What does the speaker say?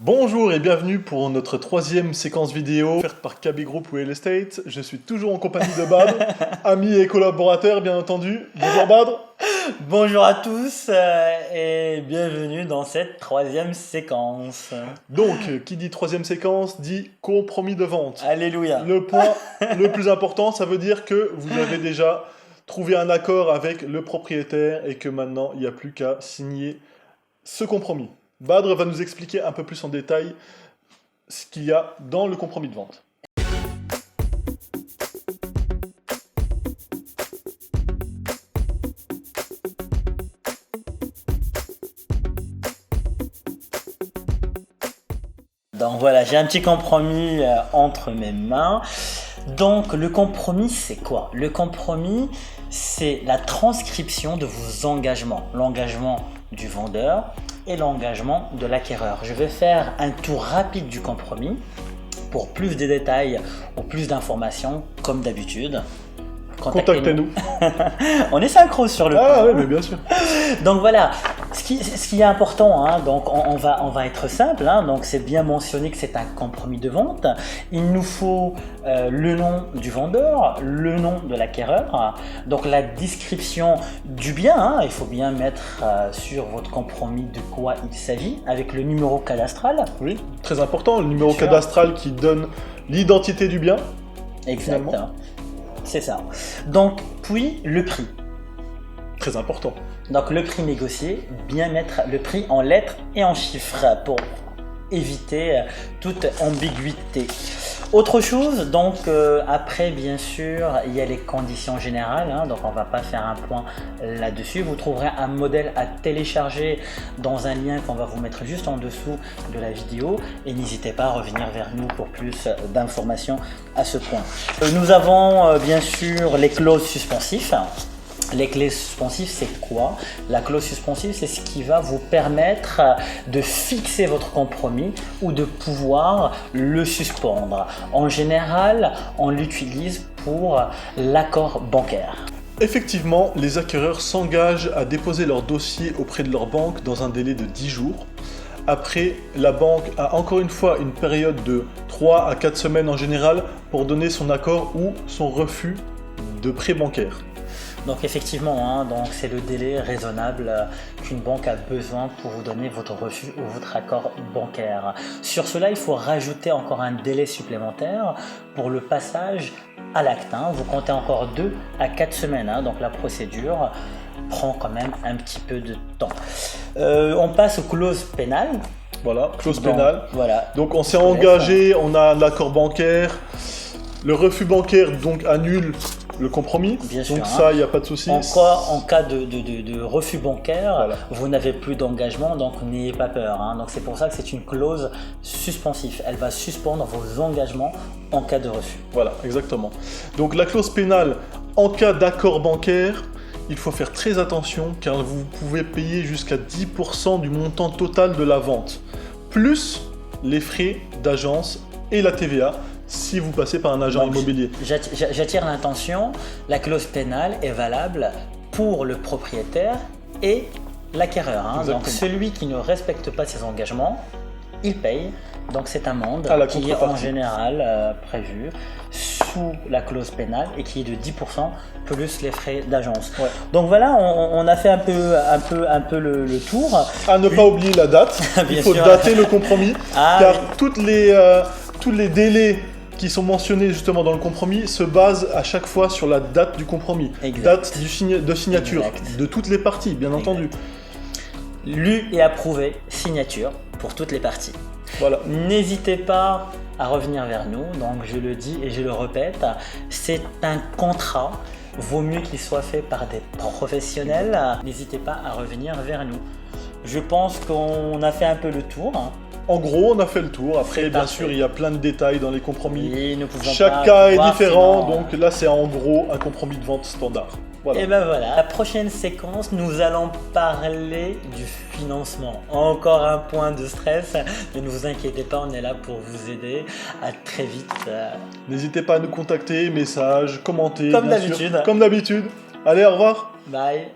Bonjour et bienvenue pour notre troisième séquence vidéo offerte par KB Group Real Estate. Je suis toujours en compagnie de Badr, ami et collaborateur bien entendu. Bonjour Badr. Bonjour à tous et bienvenue dans cette troisième séquence. Donc, qui dit troisième séquence dit compromis de vente. Alléluia. Le point le plus important, ça veut dire que vous avez déjà trouvé un accord avec le propriétaire et que maintenant, il n'y a plus qu'à signer ce compromis. Badr va nous expliquer un peu plus en détail ce qu'il y a dans le compromis de vente. Donc voilà, j'ai un petit compromis entre mes mains. Donc le compromis, c'est quoi? Le compromis, c'est la transcription de vos engagements. L'engagement du vendeur et l'engagement de l'acquéreur. Je vais faire un tour rapide du compromis. Pour plus de détails ou plus d'informations, comme d'habitude, Contactez-nous. On est synchro sur le Ah coup. oui, mais bien sûr. Donc voilà, ce qui est important, donc on va être simple, donc c'est bien mentionné que c'est un compromis de vente. Il nous faut le nom du vendeur, le nom de l'acquéreur, donc la description du bien, il faut bien mettre sur votre compromis de quoi il s'agit, avec le numéro cadastral. Oui, très important, le numéro Bien sûr. cadastral qui donne l'identité du bien. Exact, Finalement. c'est ça. Donc, puis le prix. Très important. Donc le prix négocié, bien mettre le prix en lettres et en chiffres pour éviter toute ambiguïté. Autre chose, donc après bien sûr il y a les conditions générales, donc on va pas faire un point là-dessus. Vous trouverez un modèle à télécharger dans un lien qu'on va vous mettre juste en dessous de la vidéo et n'hésitez pas à revenir vers nous pour plus d'informations à ce point. Nous avons bien sûr les clauses suspensives. Les clauses suspensives, c'est quoi? La clause suspensive, c'est ce qui va vous permettre de fixer votre compromis ou de pouvoir le suspendre. En général, on l'utilise pour l'accord bancaire. Effectivement, les acquéreurs s'engagent à déposer leur dossier auprès de leur banque dans un délai de 10 jours. Après, la banque a encore une fois une période de 3 à 4 semaines en général pour donner son accord ou son refus de prêt bancaire. Donc effectivement, donc c'est le délai raisonnable qu'une banque a besoin pour vous donner votre refus ou votre accord bancaire. Sur cela, il faut rajouter encore un délai supplémentaire pour le passage à l'acte. Vous comptez encore 2 à 4 semaines, donc la procédure prend quand même un petit peu de temps. On passe aux clauses pénales. Voilà, clause Donc, pénale. Voilà. Donc on s'est engagé, on a l'accord bancaire. Le refus bancaire donc annule le compromis. Bien sûr, donc ça, il n'y a pas de souci. En cas de refus bancaire, Voilà. vous n'avez plus d'engagement, donc n'ayez pas peur. Donc c'est pour ça que c'est une clause suspensive. Elle va suspendre vos engagements en cas de refus. Voilà, exactement. Donc la clause pénale, en cas d'accord bancaire, il faut faire très attention car vous pouvez payer jusqu'à 10% du montant total de la vente, plus les frais d'agence et la TVA si vous passez par un agent Donc, immobilier. J'attire l'intention, la clause pénale est valable pour le propriétaire et l'acquéreur. Donc celui qui ne respecte pas ses engagements, il paye. Donc cette amende qui est en général prévue sous la clause pénale et qui est de 10% plus les frais d'agence. Ouais. Donc voilà, on a fait un peu le tour. À ne pas oublier la date, il faut dater le compromis, car oui. Tous les délais qui sont mentionnés justement dans le compromis se basent à chaque fois sur la date du compromis, exact. Date de signature exact. De toutes les parties, bien exact. Entendu. Lu et approuvé, signature pour toutes les parties. Voilà. N'hésitez pas à revenir vers nous, donc je le dis et je le répète, c'est un contrat, vaut mieux qu'il soit fait par des professionnels, n'hésitez pas à revenir vers nous. Je pense qu'on a fait un peu le tour. En gros, on a fait le tour. Après, bien sûr, il y a plein de détails dans les compromis. Oui, chaque cas est différent, donc là, c'est en gros un compromis de vente standard. Voilà. Et ben voilà, la prochaine séquence, nous allons parler du financement. Encore un point de stress, mais ne vous inquiétez pas, on est là pour vous aider. À très vite. N'hésitez pas à nous contacter, messages, commenter. Comme d'habitude. Comme d'habitude. Allez, au revoir. Bye.